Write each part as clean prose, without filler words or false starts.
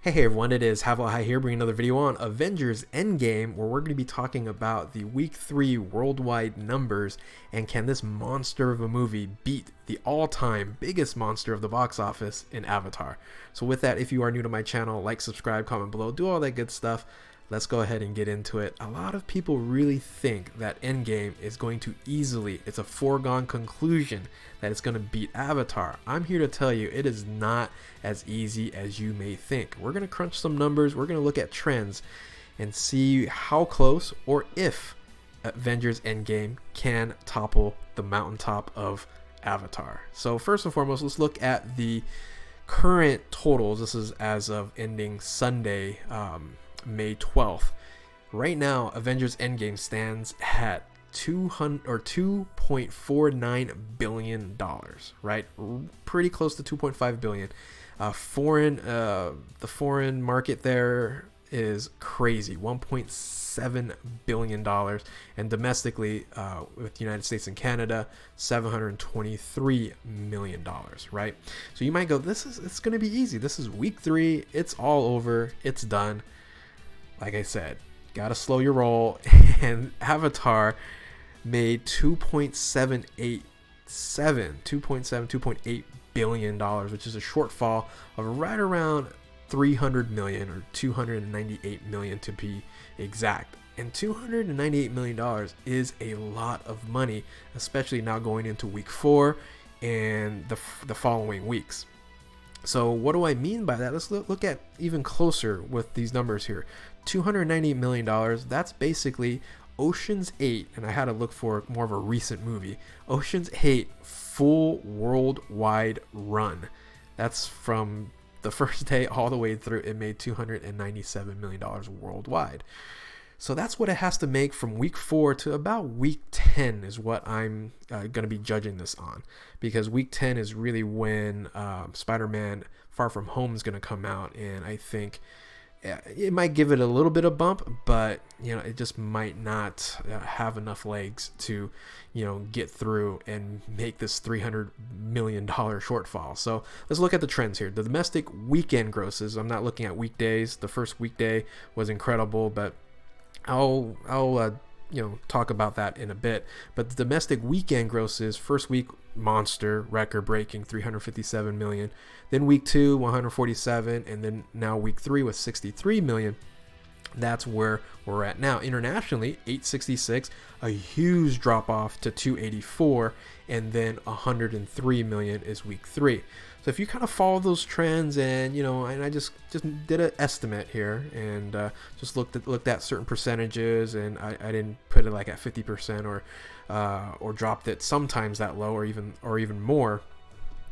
Hey everyone, it is Havel High here, bringing another video on Avengers Endgame, where we're going to be talking about the Week 3 worldwide numbers, and can this monster of a movie beat the all-time biggest monster of the box office in Avatar. So with that, if you are new to my channel, like, subscribe, comment below, do all that good stuff. Let's go ahead and get into it. A lot of people really think that Endgame is going to it's a foregone conclusion that it's going to beat Avatar. I'm here to tell you it is not as easy as you may think. We're going to crunch some numbers, we're going to look at trends and see how close or if Avengers Endgame can topple the mountaintop of Avatar. So first and foremost, let's look at the current totals. This is as of ending Sunday, May 12th. Right now, Avengers Endgame stands at $2.49 billion, right? Pretty close to 2.5 billion. The foreign market there is crazy, $1.7 billion, and domestically, with the United States and Canada, $723 million, right? So you might go, it's going to be easy. This is week 3. It's all over. It's done. Like I said, gotta slow your roll. And Avatar made $2.8 billion, which is a shortfall of right around 300 million, or 298 million to be exact. And $298 million is a lot of money, especially now going into week 4 and the following weeks. So what do I mean by that? Let's look at even closer with these numbers here. $298 million, that's basically Ocean's 8, and I had to look for more of a recent movie. Ocean's 8 full worldwide run. That's from the first day all the way through. It made $297 million worldwide. So that's what it has to make from week 4 to about week 10 is what I'm going to be judging this on, because week 10 is really when Spider-Man Far From Home is going to come out, and I think it might give it a little bit of bump, but it just might not have enough legs to get through and make this $300 million shortfall. So let's look at the trends here. The domestic weekend grosses, I'm not looking at weekdays. The first weekday was incredible, but I'll talk about that in a bit. But the domestic weekend grosses, first week monster, record breaking, 357 million. Then week 2, 147, and then now week 3 with 63 million. That's where we're at now. Internationally, 866, a huge drop off to 284, and then 103 million is week 3. So if you kind of follow those trends, and and I just did an estimate here, and just looked at certain percentages, and I didn't put it like at 50% or dropped it sometimes that low, or even more.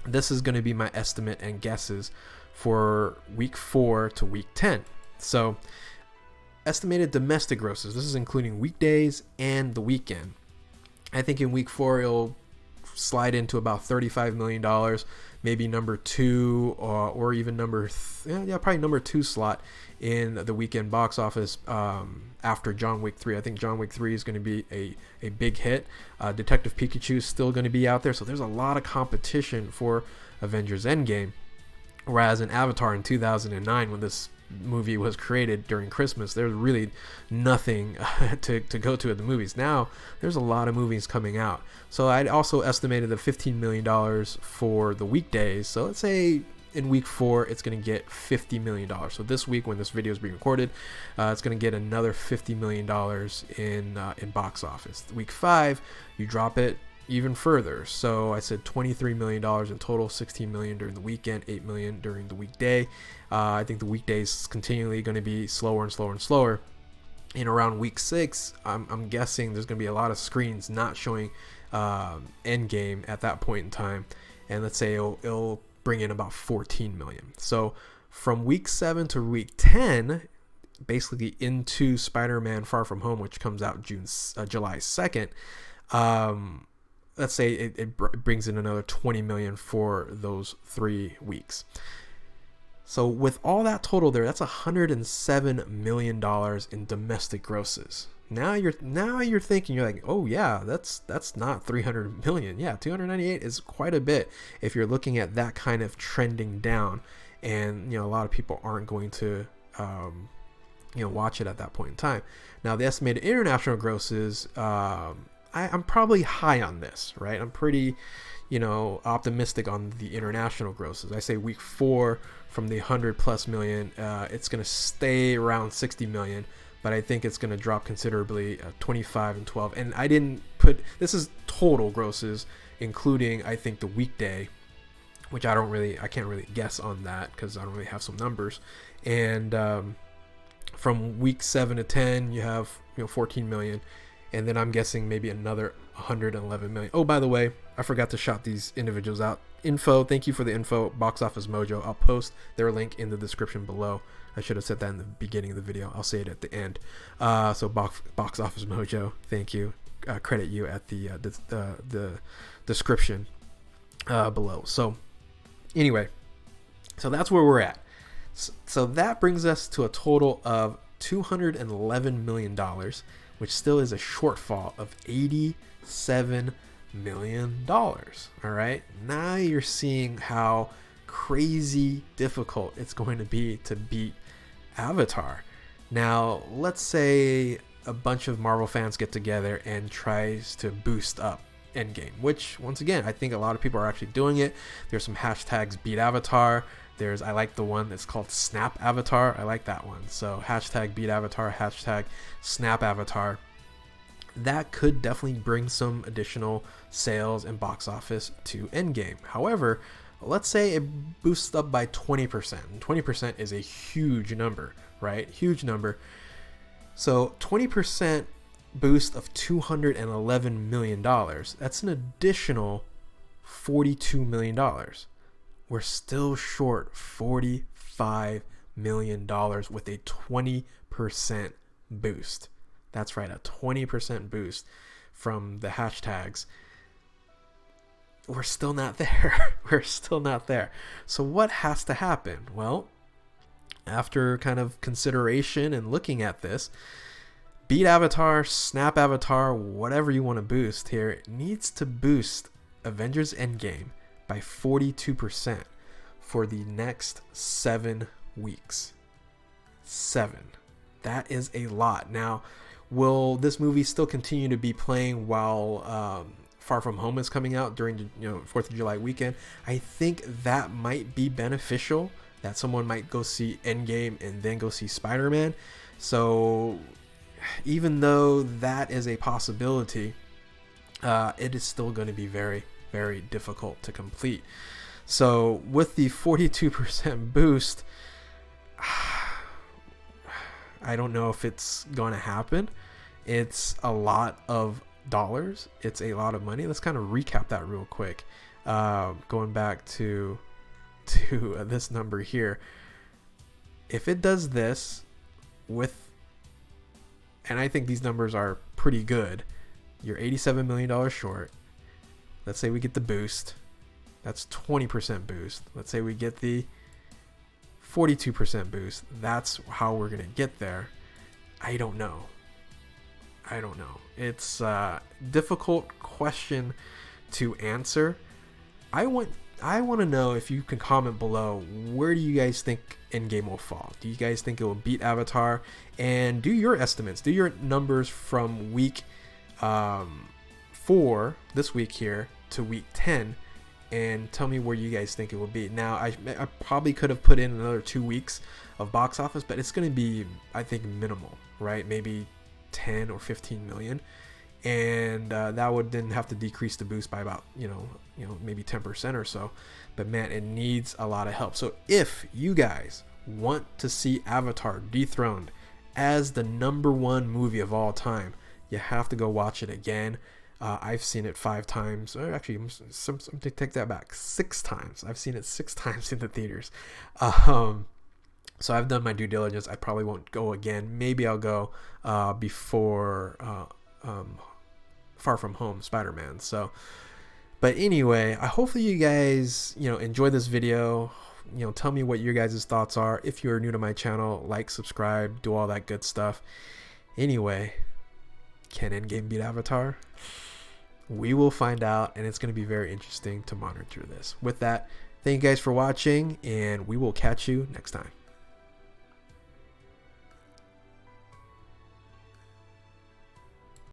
This is going to be my estimate and guesses for week 4 to week 10. So estimated domestic grosses, this is including weekdays and the weekend. I think in week 4 it'll slide into about $35 million, maybe number 2 or even probably number 2 slot in the weekend box office after John Wick 3. I think John Wick 3 is going to be a big hit. Detective Pikachu is still going to be out there, so there's a lot of competition for Avengers Endgame. Whereas in Avatar in 2009, when this movie was created during Christmas, there's really nothing to go to at the movies. Now there's a lot of movies coming out, so I'd also estimated the $15 million for the weekdays. So let's say in week 4 it's going to get $50 million. So this week, when this video is being recorded, it's going to get another $50 million in box office. Week 5, you drop it even further. So I said $23 million in total, $16 million during the weekend, $8 million during the weekday. I think the weekdays continually going to be slower and slower and slower. In around week 6, I'm guessing there's going to be a lot of screens not showing Endgame at that point in time, and let's say it'll bring in about 14 million. So from week 7 to week 10, basically into Spider-Man Far From Home, which comes out July 2nd, let's say it brings in another 20 million for those 3 weeks. So with all that total there, that's $107 million in domestic grosses. Now you're thinking, you're like, oh yeah, that's not 300 million. Yeah, 298 is quite a bit if you're looking at that kind of trending down. and a lot of people aren't going to watch it at that point in time. Now the estimated international grosses, I'm probably high on this, right? I'm pretty optimistic on the international grosses. I say week 4 from the 100+ million, it's going to stay around 60 million, but I think it's going to drop considerably, 25 and 12. And I didn't put, this is total grosses, including I think the weekday, which I can't really guess on that because I don't really have some numbers. And from week 7 to 10, you have 14 million, and then I'm guessing maybe another 111 million. Oh, by the way, I forgot to shout these individuals out. Info, thank you for the info. Box Office Mojo. I'll post their link in the description below. I should have said that in the beginning of the video. I'll say it at the end. So Box Office Mojo, thank you. Credit you at the description below. So anyway, so that's where we're at. So that brings us to a total of $211 million, which still is a shortfall of $87 million. All right, now you're seeing how crazy difficult it's going to be to beat Avatar. Now, let's say a bunch of Marvel fans get together and tries to boost up Endgame, which once again, I think a lot of people are actually doing it. There's some hashtags beat Avatar. I like the one that's called Snap Avatar. I like that one. So hashtag beat Avatar, hashtag Snap Avatar. That could definitely bring some additional sales and box office to Endgame. However, let's say it boosts up by 20%. 20% is a huge number, right? Huge number. So 20% boost of $211 million. That's an additional $42 million. We're still short $45 million with a 20% boost. That's right, a 20% boost from the hashtags. We're still not there. We're still not there. So what has to happen? Well, after kind of consideration and looking at this, Beat Avatar, Snap Avatar, whatever you want to boost here, it needs to boost Avengers Endgame by 42% for the next 7 weeks. 7. That is a lot. Now, will this movie still continue to be playing while Far From Home is coming out during the 4th of July weekend? I think that might be beneficial, that someone might go see Endgame and then go see Spider-Man. So even though that is a possibility, it is still going to be very, very difficult to complete. So with the 42% boost, I don't know if it's going to happen. It's a lot of dollars. It's a lot of money. Let's kind of recap that real quick. Going back to this number here. If it does this with, and I think these numbers are pretty good, you're $87 million short. Let's say we get the boost. That's 20% boost. Let's say we get the 42% boost. That's how we're going to get there. I don't know. It's a difficult question to answer. I want to know, if you can comment below, where do you guys think Endgame will fall? Do you guys think it will beat Avatar? And do your estimates. Do your numbers from week 4, this week here, to week 10, and tell me where you guys think it will be. Now, I probably could have put in another 2 weeks of box office, but it's going to be, I think, minimal, right? Maybe 10 or 15 million. And that would then have to decrease the boost by about, maybe 10% or so. But man, it needs a lot of help. So if you guys want to see Avatar dethroned as the #1 movie of all time, you have to go watch it again. I've seen it 5 times. Or actually, take that back. 6 times. I've seen it 6 times in the theaters. So I've done my due diligence. I probably won't go again. Maybe I'll go before Far From Home, Spider-Man. So, but anyway, I hopefully you guys enjoy this video. Tell me what your guys' thoughts are. If you're new to my channel, like, subscribe, do all that good stuff. Anyway, can Endgame beat Avatar? We will find out, and it's going to be very interesting to monitor this. With that, Thank you guys for watching, and we will catch you next time.